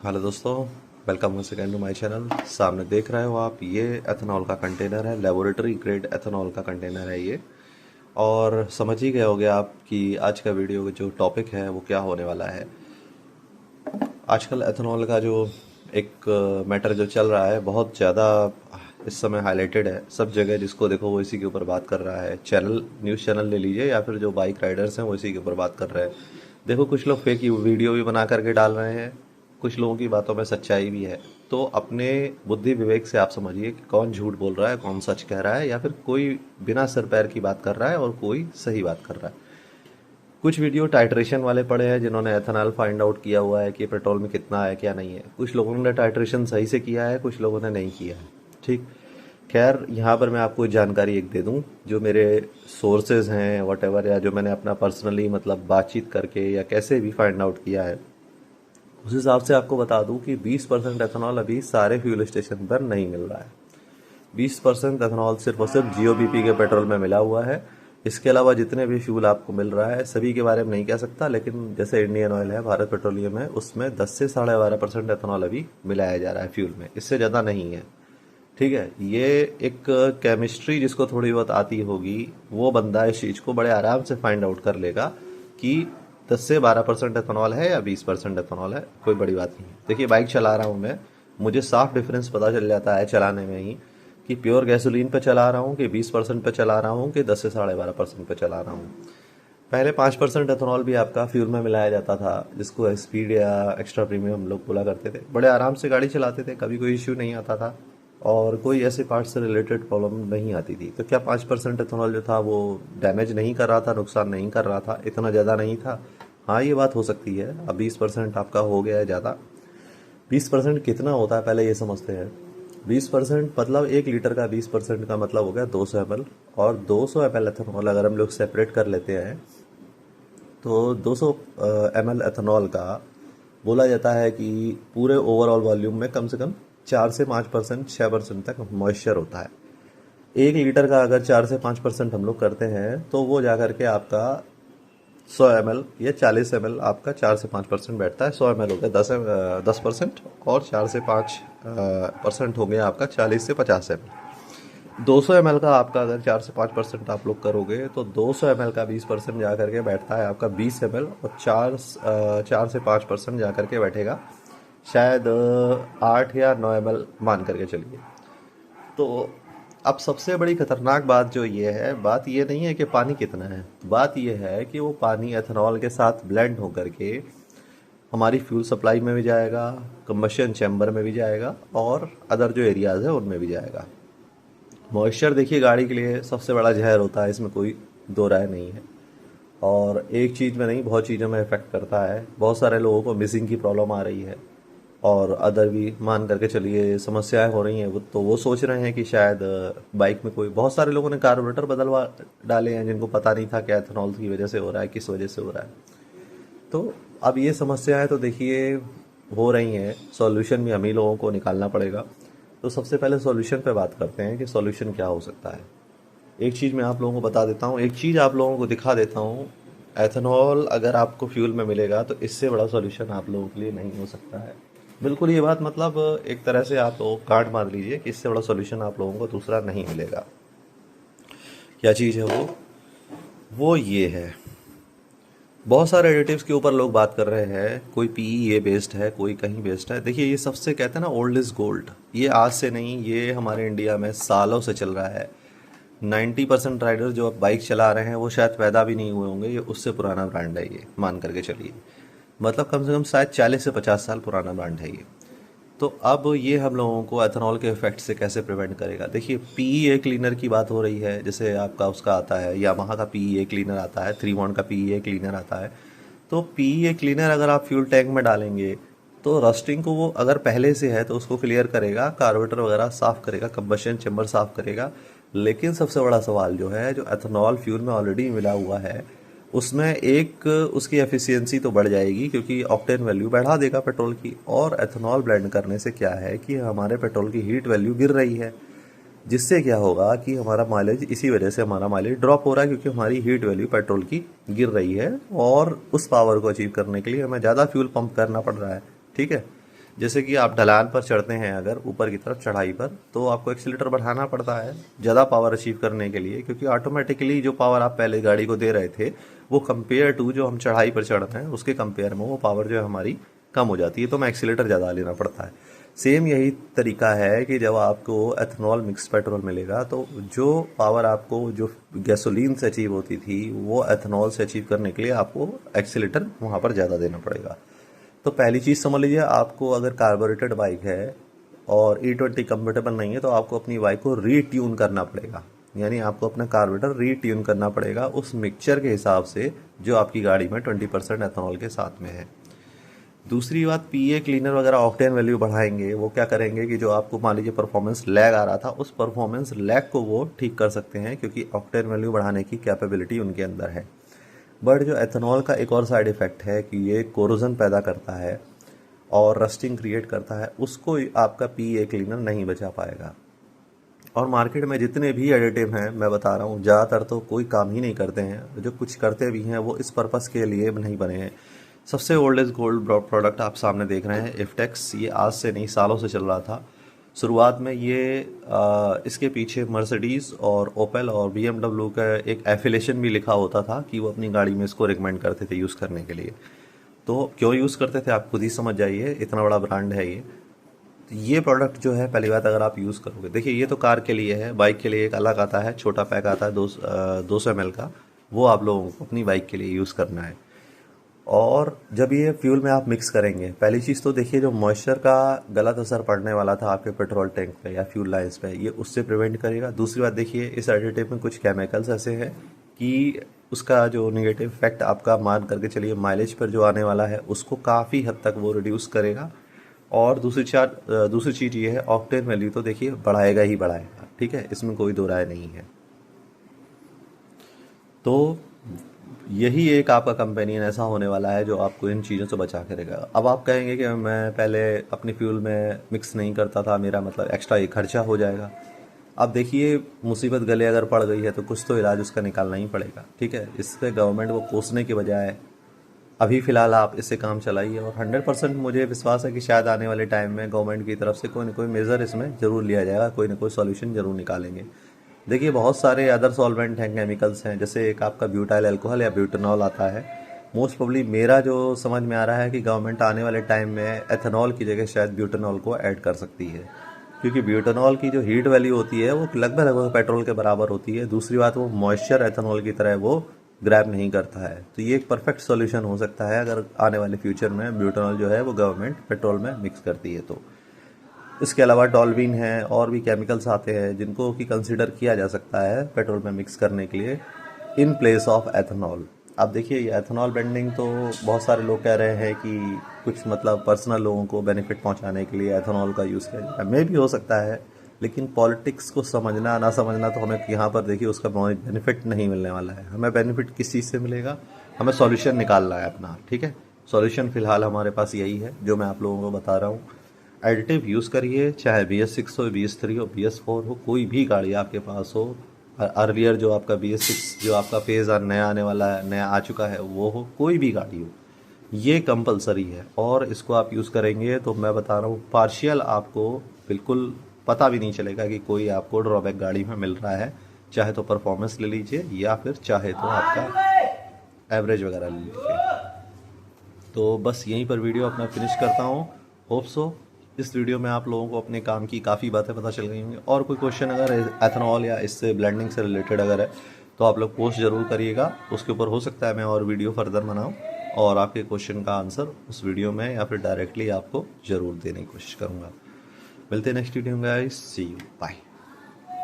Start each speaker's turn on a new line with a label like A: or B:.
A: Hello दोस्तों, welcome once again to my channel. सामने देख रहे हो आप, ये एथेनॉल का कंटेनर है, लेबोरेटरी ग्रेड एथेनॉल का कंटेनर है ये। और समझ ही गए होंगे आप कि आज का वीडियो का जो टॉपिक है वो क्या होने वाला है। आजकल एथेनॉल का जो एक मैटर जो चल रहा है बहुत ज़्यादा इस समय हाईलाइटेड है। सब जगह जिसको देखो वो इसी के ऊपर बात कर रहा है। चैनल, न्यूज़ चैनल ले लीजिए या फिर जो बाइक राइडर्स हैं वो इसी के ऊपर बात कर रहे हैं। देखो, कुछ लोग फेक वीडियो भी बना करके डाल रहे हैं, कुछ लोगों की बातों में सच्चाई भी है। तो अपने बुद्धि विवेक से आप समझिए कि कौन झूठ बोल रहा है, कौन सच कह रहा है, या फिर कोई बिना सिर पैर की बात कर रहा है और कोई सही बात कर रहा है। कुछ वीडियो टाइट्रेशन वाले पड़े हैं जिन्होंने एथेनॉल फाइंड आउट किया हुआ है कि पेट्रोल में कितना है क्या नहीं है। कुछ लोगों ने टाइट्रेशन सही से किया है, कुछ लोगों ने नहीं किया है। ठीक, खैर यहाँ पर मैं आपको जानकारी एक दे दूं जो मेरे सोर्सेज हैं वटेवर, या जो मैंने अपना पर्सनली मतलब बातचीत करके या कैसे भी फाइंड आउट किया है, उस हिसाब से आपको बता दूं कि 20% एथेनॉल अभी सारे फ्यूल स्टेशन पर नहीं मिल रहा है। 20% एथेनॉल सिर्फ और सिर्फ जीओबीपी के पेट्रोल में मिला हुआ है। इसके अलावा जितने भी फ्यूल आपको मिल रहा है सभी के बारे में नहीं कह सकता, लेकिन जैसे इंडियन ऑयल है, भारत पेट्रोलियम है, उसमें 10 से 12.5% एथेनॉल अभी मिलाया जा रहा है फ्यूल में, इससे ज़्यादा नहीं है। ठीक है, ये एक केमिस्ट्री जिसको थोड़ी बहुत आती होगी वो बंदा इस चीज़ को बड़े आराम से फाइंड आउट कर लेगा कि 10 से 12% एथेनॉल है या 20% एथेनॉल है। कोई बड़ी बात नहीं है। देखिए, बाइक चला रहा हूँ मैं, मुझे साफ डिफरेंस पता चल जाता है चलाने में ही कि प्योर गैसोलीन पे चला रहा हूँ कि 20% पे चला रहा हूँ कि 10 से 12.5% पे चला रहा हूँ। पहले 5% एथेनॉल भी आपका फ्यूल में मिलाया जाता था, जिसको स्पीड या एक्स्ट्रा प्रीमियम हम लोग बोला करते थे। बड़े आराम से गाड़ी चलाते थे, कभी कोई इश्यू नहीं आता था और कोई ऐसे पार्ट से रिलेटेड प्रॉब्लम नहीं आती थी। तो क्या 5% एथेनॉल जो था वो डैमेज नहीं कर रहा था, नुकसान नहीं कर रहा था, इतना ज़्यादा नहीं था? हाँ, ये बात हो सकती है। अब 20% आपका हो गया है ज़्यादा। 20% कितना होता है पहले ये समझते हैं। 20% मतलब 1 लीटर का 20% का मतलब हो गया 200 ml। और 200 ml एथेनॉल अगर हम लोग सेपरेट कर लेते हैं तो 200 ml एथेनॉल का बोला जाता है कि पूरे ओवरऑल वॉल्यूम में कम से कम 4 से 5%, 6% तक मॉइस्चर होता है। 1 लीटर का अगर 4 से 5% हम लोग करते हैं तो वो जा करके आपका 100 ml या 40 ml आपका 4 से 5% बैठता है। 100 ml हो गया 10%, और 4 से 5% हो गया आपका 40 से 50 ml। 200 ml का आपका अगर 4 से 5% आप लोग करोगे तो 200 ml का 20% जा करके बैठता है आपका 20 ml, और 4 से 5% जा करके बैठेगा शायद 8 या 9 ml मान करके चलिए। तो अब सबसे बड़ी खतरनाक बात जो ये है, बात ये नहीं है कि पानी कितना है, बात ये है कि वो पानी एथेनॉल के साथ ब्लेंड होकर के हमारी फ्यूल सप्लाई में भी जाएगा, कंबशन चैम्बर में भी जाएगा, और अदर जो एरियाज है उनमें भी जाएगा। मॉइस्चर देखिए गाड़ी के लिए सबसे बड़ा जहर होता है, इसमें कोई दो राय नहीं है। और एक चीज़ में नहीं, बहुत चीज़ों में इफेक्ट करता है। बहुत सारे लोगों को मिसिंग की प्रॉब्लम आ रही है, और अदर भी मान करके चलिए समस्याएं हो रही हैं। वो तो वो सोच रहे हैं कि शायद बाइक में कोई, बहुत सारे लोगों ने कार्बोरेटर बदलवा डाले हैं जिनको पता नहीं था कि एथेनॉल की वजह से हो रहा है, किस वजह से हो रहा है। तो अब ये समस्याएं तो देखिए हो रही हैं, सॉल्यूशन भी हम ही लोगों को निकालना पड़ेगा। तो सबसे पहले सॉल्यूशन पे बात करते हैं कि सॉल्यूशन क्या हो सकता है। एक चीज़ मैं आप लोगों को बता देता हूँ, एक चीज़ आप लोगों को दिखा देता हूँ। एथेनॉल अगर आपको फ्यूल में मिलेगा तो इससे बड़ा सॉल्यूशन आप लोगों के लिए नहीं हो सकता है। बिल्कुल, ये बात मतलब एक तरह से आप लोग गांठ मार लीजिए कि इससे बड़ा सॉल्यूशन आप लोगों को दूसरा नहीं मिलेगा। क्या चीज़ है वो ये है, बहुत सारे एडिटिव्स के ऊपर लोग बात कर रहे हैं। कोई पीईए बेस्ड है, कोई कहीं बेस्ड है। देखिए, ये सबसे कहते हैं ना, ओल्ड इज गोल्ड। ये आज से नहीं, ये हमारे इंडिया में सालों से चल रहा है। 90% राइडर जो अब बाइक चला रहे हैं वो शायद पैदा भी नहीं हुए होंगे, ये उससे पुराना ब्रांड है, ये मान करके चलिए। मतलब कम से कम शायद 40 से 50 साल पुराना ब्रांड है ये। तो अब ये हम लोगों को एथेनॉल के इफेक्ट से कैसे प्रिवेंट करेगा। देखिए, पीईए क्लीनर की बात हो रही है, जैसे आपका उसका आता है, यामाहा का पीईए क्लीनर आता है, 3 का पीईए क्लीनर आता है। तो पीईए क्लीनर अगर आप फ्यूल टैंक में डालेंगे तो रस्टिंग को वो अगर पहले से है तो उसको क्लियर करेगा, कार्बोरेटर वगैरह साफ करेगा, कंबशन चैम्बर साफ करेगा। लेकिन सबसे बड़ा सवाल जो है, जो एथेनॉल फ्यूल में ऑलरेडी मिला हुआ है उसमें एक उसकी एफिशिएंसी तो बढ़ जाएगी क्योंकि ऑक्टेन वैल्यू बढ़ा देगा पेट्रोल की। और एथेनॉल ब्लेंड करने से क्या है कि हमारे पेट्रोल की हीट वैल्यू गिर रही है, जिससे क्या होगा कि हमारा माइलेज, इसी वजह से हमारा माइलेज ड्रॉप हो रहा है क्योंकि हमारी हीट वैल्यू पेट्रोल की गिर रही है और उस पावर को अचीव करने के लिए हमें ज़्यादा फ्यूल पंप करना पड़ रहा है। ठीक है, जैसे कि आप ढलान पर चढ़ते हैं अगर ऊपर की तरफ चढ़ाई पर, तो आपको एक्सीलेटर बढ़ाना पड़ता है ज़्यादा पावर अचीव करने के लिए, क्योंकि ऑटोमेटिकली जो पावर आप पहले गाड़ी को दे रहे थे वो कंपेयर टू जो हम चढ़ाई पर चढ़ रहे हैं उसके कंपेयर में वो पावर जो है हमारी कम हो जाती है, तो हमें एक्सीलेटर ज़्यादा लेना पड़ता है। सेम यही तरीका है कि जब आपको एथनॉल मिक्स पेट्रोल मिलेगा तो जो पावर आपको जो गैसोलीन से अचीव होती थी वो एथनॉल से अचीव करने के लिए आपको एक्सीलेटर वहाँ पर ज़्यादा देना पड़ेगा। तो पहली चीज़ समझ लीजिए, आपको अगर कार्बोरेटेड बाइक है और E20 कंफर्टेबल नहीं है तो आपको अपनी बाइक को रीट्यून करना पड़ेगा, यानी आपको अपना कार्बोरेटर रीट्यून करना पड़ेगा उस मिक्सचर के हिसाब से जो आपकी गाड़ी में 20% एथनॉल के साथ में है। दूसरी बात, पीए क्लीनर वगैरह ऑक्टेन वैल्यू बढ़ाएंगे, वो क्या करेंगे कि जो आपको मान लीजिए परफॉर्मेंस लैग आ रहा था उस परफॉर्मेंस लैग को वो ठीक कर सकते हैं, क्योंकि ऑक्टेन वैल्यू बढ़ाने की कैपेबिलिटी उनके अंदर है। बट जो एथनॉल का एक और साइड इफ़ेक्ट है कि ये कोरोजन पैदा करता है और रस्टिंग क्रिएट करता है, उसको आपका पीए क्लीनर नहीं बचा पाएगा। और मार्केट में जितने भी एडिटिव हैं मैं बता रहा हूँ ज़्यादातर तो कोई काम ही नहीं करते हैं, जो कुछ करते भी हैं वो इस पर्पज़ के लिए नहीं बने हैं। सबसे ओल्डेस्ट गोल्ड प्रोडक्ट आप सामने देख रहे हैं इफ्टेक्स, ये आज से नहीं सालों से चल रहा था। शुरुआत में ये इसके पीछे मर्सिडीज़ और ओपेल और BMW का एक एफिलेशन भी लिखा होता था कि वो अपनी गाड़ी में इसको रिकमेंड करते थे यूज़ करने के लिए। तो क्यों यूज़ करते थे आप खुद ही समझ जाइए, इतना बड़ा ब्रांड है ये। तो ये प्रोडक्ट जो है पहली बात अगर आप यूज़ करोगे, देखिए ये तो कार के लिए है, बाइक के लिए एक अलग आता है, छोटा पैक आता है 200 ml का, वो आप लोगों को अपनी बाइक के लिए यूज़ करना है। और जब ये फ्यूल में आप मिक्स करेंगे, पहली चीज़ तो देखिए जो मॉइस्चर का गलत असर पड़ने वाला था आपके पेट्रोल टैंक पे या फ्यूल लाइन्स पे, ये उससे प्रिवेंट करेगा। दूसरी बात देखिए इस एडिटिव में कुछ केमिकल्स ऐसे हैं कि उसका जो नेगेटिव इफेक्ट आपका मान करके चलिए माइलेज पर जो आने वाला है उसको काफ़ी हद तक वो रिड्यूस करेगा। और दूसरी चीज़ ये है, ऑक्टेन वैल्यू तो देखिए बढ़ाएगा ही बढ़ाएगा, ठीक है, इसमें कोई दो राय नहीं है। तो यही एक आपका कंपेनियन ऐसा होने वाला है जो आपको इन चीज़ों से बचा के रहेगा। अब आप कहेंगे कि मैं पहले अपनी फ्यूल में मिक्स नहीं करता था, मेरा मतलब एक्स्ट्रा ये खर्चा हो जाएगा। अब देखिए मुसीबत गले अगर पड़ गई है तो कुछ तो इलाज उसका निकालना ही पड़ेगा, ठीक है। इससे गवर्नमेंट को कोसने के बजाय अभी फ़िलहाल आप इससे काम चलाइए, और 100% मुझे विश्वास है कि शायद आने वाले टाइम में गवर्नमेंट की तरफ से कोई ना कोई मेज़र इसमें ज़रूर लिया जाएगा, कोई ना कोई सॉल्यूशन ज़रूर निकालेंगे। देखिए बहुत सारे अदर सॉल्वेंट हैं, केमिकल्स हैं, जैसे एक आपका ब्यूटाइल अल्कोहल या ब्यूटेनॉल आता है। मोस्ट प्रोबेबली मेरा जो समझ में आ रहा है कि गवर्नमेंट आने वाले टाइम में एथेनॉल की जगह शायद ब्यूटेनॉल को ऐड कर सकती है, क्योंकि ब्यूटेनॉल की जो हीट वैल्यू होती है वो लगभग पेट्रोल के बराबर होती है। दूसरी बात, वो मॉइस्चर एथेनॉल की तरह वो ग्रैब नहीं करता है, तो ये एक परफेक्ट सॉल्यूशन हो सकता है अगर आने वाले फ्यूचर में ब्यूटेनॉल जो है वो गवर्नमेंट पेट्रोल में मिक्स करती है तो। इसके अलावा टॉल्वीन है और भी केमिकल्स आते हैं जिनको कि कंसिडर किया जा सकता है पेट्रोल में मिक्स करने के लिए इन प्लेस ऑफ एथेनॉल। अब देखिए ये एथेनॉल ब्लेंडिंग तो बहुत सारे लोग कह रहे हैं कि कुछ मतलब पर्सनल लोगों को बेनिफिट पहुंचाने के लिए एथेनॉल का यूज़ किया जाए, मे भी हो सकता है, लेकिन पॉलिटिक्स को समझना ना समझना तो हमें यहाँ पर देखिए उसका बेनिफिट नहीं मिलने वाला है। हमें बेनिफिट किस चीज़ से मिलेगा, हमें सॉल्यूशन निकालना है अपना, ठीक है। सॉल्यूशन फ़िलहाल हमारे पास यही है जो मैं आप लोगों को बता रहा हूँ। एडिटिव यूज़ करिए, चाहे BS6 हो, BS3 हो, BS4 हो, कोई भी गाड़ी आपके पास हो। अर्लियर जो आपका BS6 जो आपका फेज़ नया आने वाला है, नया आ चुका है, वो हो, कोई भी गाड़ी हो, ये कंपलसरी है। और इसको आप यूज़ करेंगे तो मैं बता रहा हूँ पार्शियल आपको बिल्कुल पता भी नहीं चलेगा कि कोई आपको ड्रॉबैक गाड़ी में मिल रहा है। चाहे तो परफॉर्मेंस ले लीजिए या फिर चाहे तो आपका एवरेज वगैरह ले लीजिए। तो बस यहीं पर वीडियो अपना फिनिश करता हूँ। होप सो इस वीडियो में आप लोगों को अपने काम की काफ़ी बातें पता चल गई होंगी। और कोई क्वेश्चन अगर एथेनॉल या इससे ब्लेंडिंग से रिलेटेड अगर है तो आप लोग पोस्ट ज़रूर करिएगा, उसके ऊपर हो सकता है मैं और वीडियो फर्दर बनाऊँ और आपके क्वेश्चन का आंसर उस वीडियो में या फिर डायरेक्टली आपको ज़रूर देने की कोशिश करूँगा। मिलते हैं नेक्स्ट वीडियो में गाइस, सी यू, बाय।